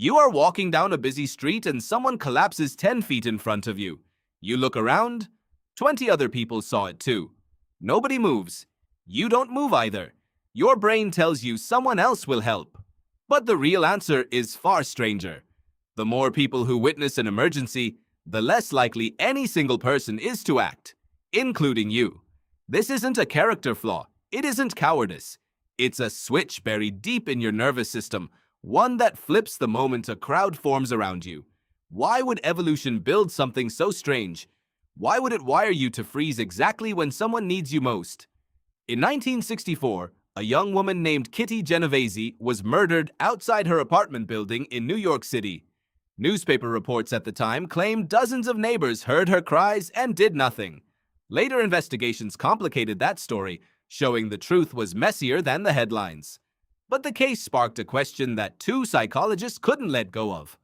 You are walking down a busy street and someone collapses 10 feet in front of you. You look around. 20 other people saw it too. Nobody moves. You don't move either. Your brain tells you someone else will help. But the real answer is far stranger. The more people who witness an emergency, the less likely any single person is to act, including you. This isn't a character flaw. It isn't cowardice. It's a switch buried deep in your nervous system, one that flips the moment a crowd forms around you. Why would evolution build something so strange? Why would it wire you to freeze exactly when someone needs you most? In 1964, a young woman named Kitty Genovese was murdered outside her apartment building in New York City. Newspaper reports at the time claimed dozens of neighbors heard her cries and did nothing. Later investigations complicated that story, showing the truth was messier than the headlines. But the case sparked a question that two psychologists couldn't let go of.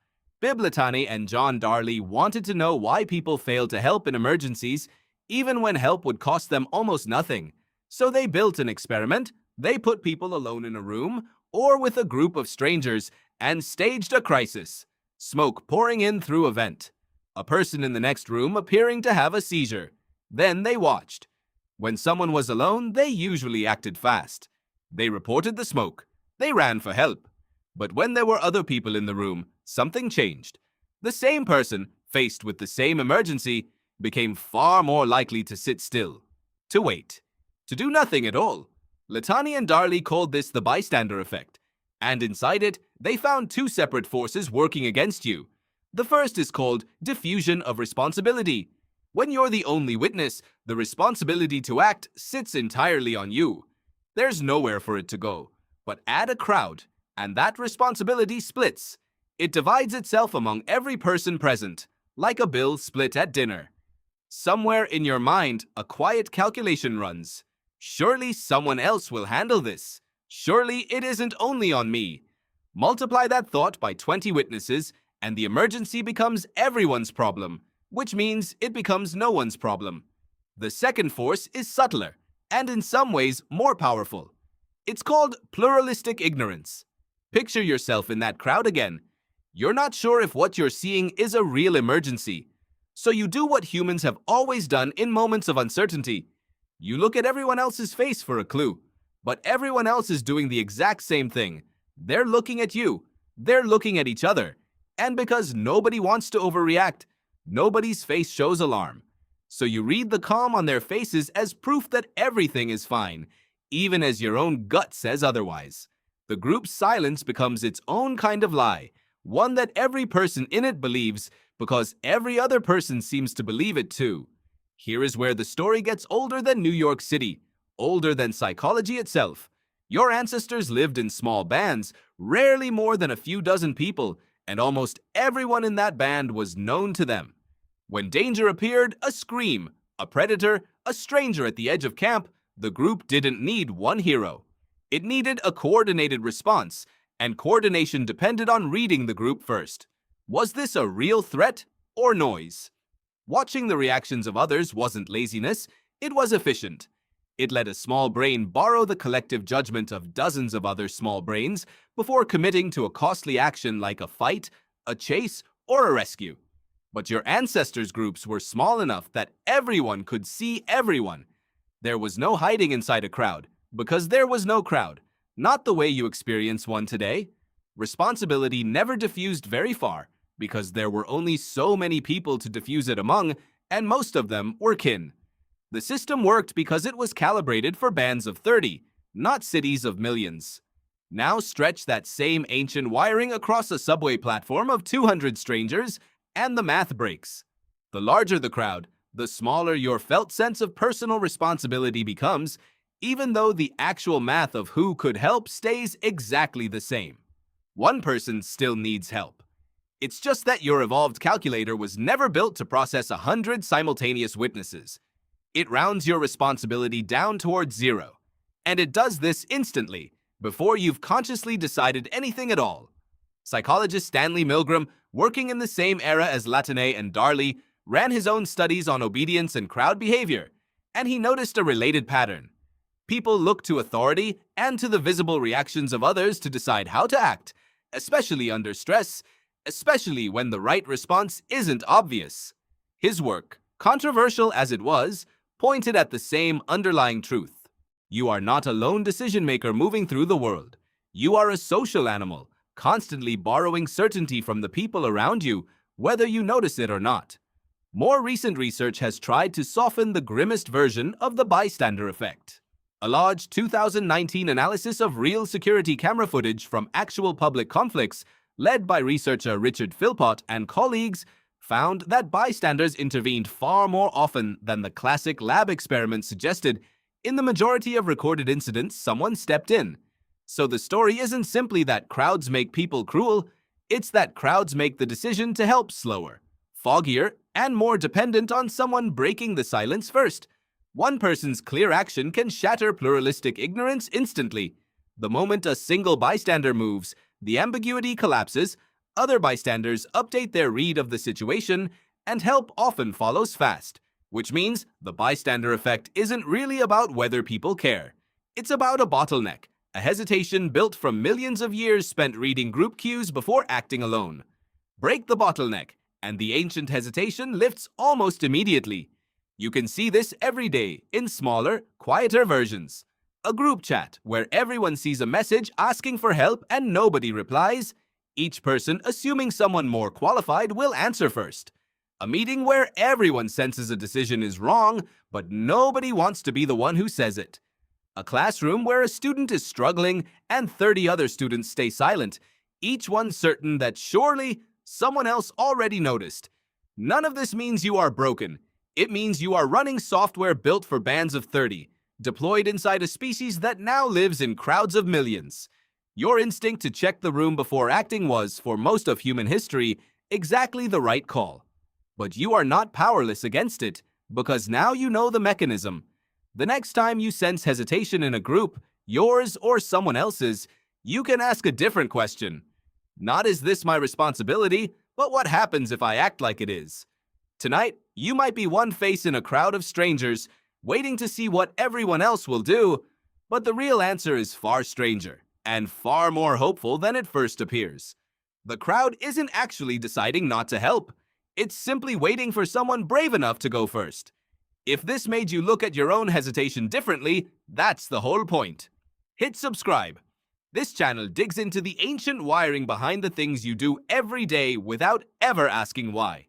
Latané and Darley wanted to know why people failed to help in emergencies, even when help would cost them almost nothing. So they built an experiment. They put people alone in a room or with a group of strangers and staged a crisis. Smoke pouring in through a vent. A person in the next room appearing to have a seizure. Then they watched. When someone was alone, they usually acted fast. They reported the smoke. They ran for help. But when there were other people in the room, something changed. The same person, faced with the same emergency, became far more likely to sit still, to wait, to do nothing at all. Latané and Darley called this the Bystander Effect. And inside it, they found two separate forces working against you. The first is called Diffusion of Responsibility. When you're the only witness, the responsibility to act sits entirely on you. There's nowhere for it to go. But add a crowd, and that responsibility splits. It divides itself among every person present, like a bill split at dinner. Somewhere in your mind, a quiet calculation runs. Surely someone else will handle this. Surely it isn't only on me. Multiply that thought by 20 witnesses, and the emergency becomes everyone's problem, which means it becomes no one's problem. The second force is subtler, and in some ways more powerful. It's called Pluralistic Ignorance. Picture yourself in that crowd again. You're not sure if what you're seeing is a real emergency. So you do what humans have always done in moments of uncertainty. You look at everyone else's face for a clue. But everyone else is doing the exact same thing. They're looking at you. They're looking at each other. And because nobody wants to overreact, nobody's face shows alarm. So you read the calm on their faces as proof that everything is fine, even as your own gut says otherwise. The group's silence becomes its own kind of lie, one that every person in it believes because every other person seems to believe it too. Here is where the story gets older than New York City, older than psychology itself. Your ancestors lived in small bands, rarely more than a few dozen people, and almost everyone in that band was known to them. When danger appeared, a scream, a predator, a stranger at the edge of camp, the group didn't need one hero. It needed a coordinated response, and coordination depended on reading the group first. Was this a real threat or noise? Watching the reactions of others wasn't laziness, it was efficient. It let a small brain borrow the collective judgment of dozens of other small brains before committing to a costly action like a fight, a chase, or a rescue. But your ancestors' groups were small enough that everyone could see everyone. There was no hiding inside a crowd, because there was no crowd, not the way you experience one today. Responsibility never diffused very far, because there were only so many people to diffuse it among, and most of them were kin. The system worked because it was calibrated for bands of 30, not cities of millions. Now stretch that same ancient wiring across a subway platform of 200 strangers, and the math breaks. The larger the crowd, the smaller your felt sense of personal responsibility becomes, even though the actual math of who could help stays exactly the same. One person still needs help. It's just that your evolved calculator was never built to process 100 simultaneous witnesses. It rounds your responsibility down towards zero. And it does this instantly, before you've consciously decided anything at all. Psychologist Stanley Milgram, working in the same era as Latané and Darley, ran his own studies on obedience and crowd behavior, and he noticed a related pattern. People look to authority and to the visible reactions of others to decide how to act, especially under stress, especially when the right response isn't obvious. His work, controversial as it was, pointed at the same underlying truth. You are not a lone decision-maker moving through the world. You are a social animal, constantly borrowing certainty from the people around you, whether you notice it or not. More recent research has tried to soften the grimmest version of the bystander effect. A large 2019 analysis of real security camera footage from actual public conflicts, led by researcher Richard Philpott and colleagues, found that bystanders intervened far more often than the classic lab experiment suggested. In the majority of recorded incidents, someone stepped in. So the story isn't simply that crowds make people cruel, it's that crowds make the decision to help slower, foggier, and more dependent on someone breaking the silence first. One person's clear action can shatter pluralistic ignorance instantly. The moment a single bystander moves, the ambiguity collapses, other bystanders update their read of the situation, and help often follows fast, which means the bystander effect isn't really about whether people care. It's about a bottleneck, a hesitation built from millions of years spent reading group cues before acting alone. Break the bottleneck, and the ancient hesitation lifts almost immediately. You can see this every day in smaller, quieter versions. A group chat where everyone sees a message asking for help and nobody replies, each person assuming someone more qualified will answer first. A meeting where everyone senses a decision is wrong, but nobody wants to be the one who says it. A classroom where a student is struggling and 30 other students stay silent, each one certain that surely someone else already noticed. None of this means you are broken. It means you are running software built for bands of 30, deployed inside a species that now lives in crowds of millions. Your instinct to check the room before acting was, for most of human history, exactly the right call. But you are not powerless against it, because now you know the mechanism. The next time you sense hesitation in a group, yours or someone else's, you can ask a different question. Not is this my responsibility, but what happens if I act like it is? Tonight, you might be one face in a crowd of strangers, waiting to see what everyone else will do, but the real answer is far stranger and far more hopeful than it first appears. The crowd isn't actually deciding not to help. It's simply waiting for someone brave enough to go first. If this made you look at your own hesitation differently, that's the whole point. Hit subscribe. This channel digs into the ancient wiring behind the things you do every day without ever asking why.